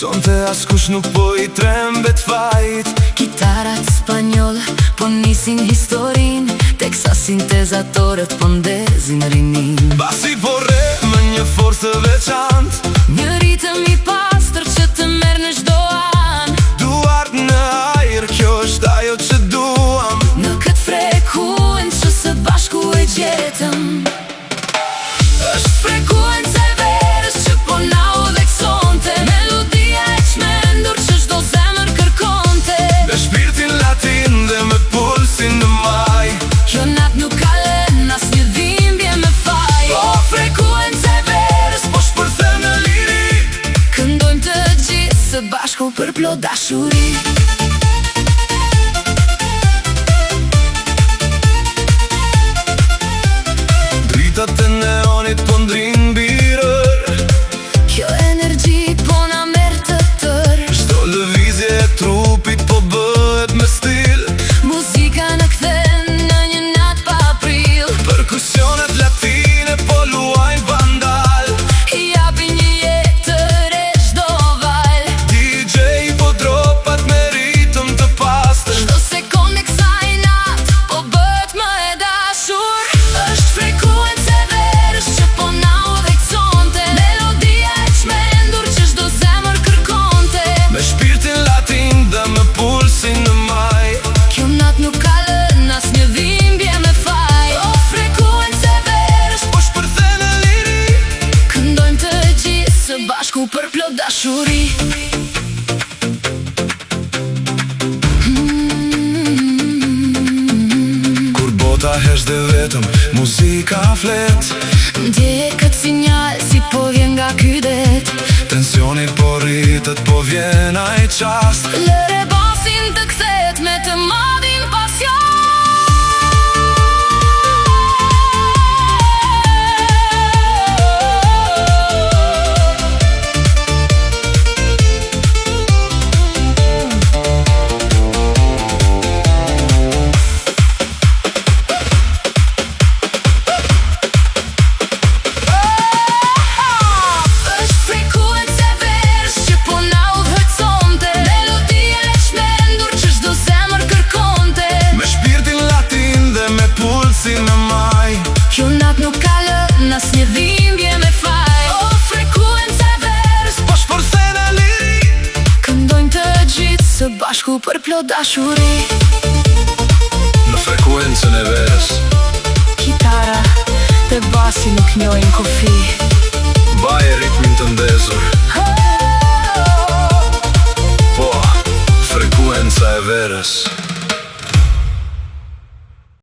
Sonte askush nuk po i trembet fajt. Kitarat spanjoll po nisin historin, teksa sintezatorët po ndezin rinin. Basi po re me një forcë të veçant, një ritëm i pastër që të merr në çdo an. Duart në ajër, kjo është ajo që duam. Në këtë frekuencë që së bashku e gjetëm. Është frekuenca e verës që po na udhëzonte, melodia e çmendur që çdo zemër kërkonte. Me shpirtin latin dhe me pulsin në maj, Kjo nat nuk ka lënë asnjë dhimbje me faj. po frekuenca e verës po shpërthen në liri. Këndojmë të gjithë së bashku për plot dashuri. Dritat e neonit po ndrin birër, Kjo energji po na merr të tërë. çdo lëvizje e trupit po bëhet me stil. Muzika na kthen në një natë pa prill. Perkusionet latine po luajnë vandal, I japin një jetë të re çdo val. DJ po dropat me ritëm të pastër. Çdo sekondë e kësaj natë po bëhet më e dashur. Është frekuenca e verës që po na udhëzonte, melodia e çmendur që çdo zemër kërkonte. Me shpirtin latin dhe me pulsin në maj, Kjo nat nuk ka lënë asnjë dhimbje me faj. O frekuenca e verës, po shpërthen në liri. këndojmë të gjithë së bashku për plot dashuri. Kur bota hesh dhe vetëm muzika flet, Ndjeje këtë sinjal si po vjen nga ky det. tensioni po rritet, po vjen ai qast. Lëre basin të kthehet me të madhin pasion. Është frekuenca e verës që po na udhëzonte, melodia e çmendur që çdo zemër kërkonte. Me shpirtin latin dhe me pulsin në maj, Kjo nat nuk ka lënë asnjë dhimbje me faj. O frekuenca e verës, po shpërthen në liri. këndojmë të gjithë së bashku për plot dashuri. Në frekuencën e verës, Kitara dhe basi nuk njojnë kufi.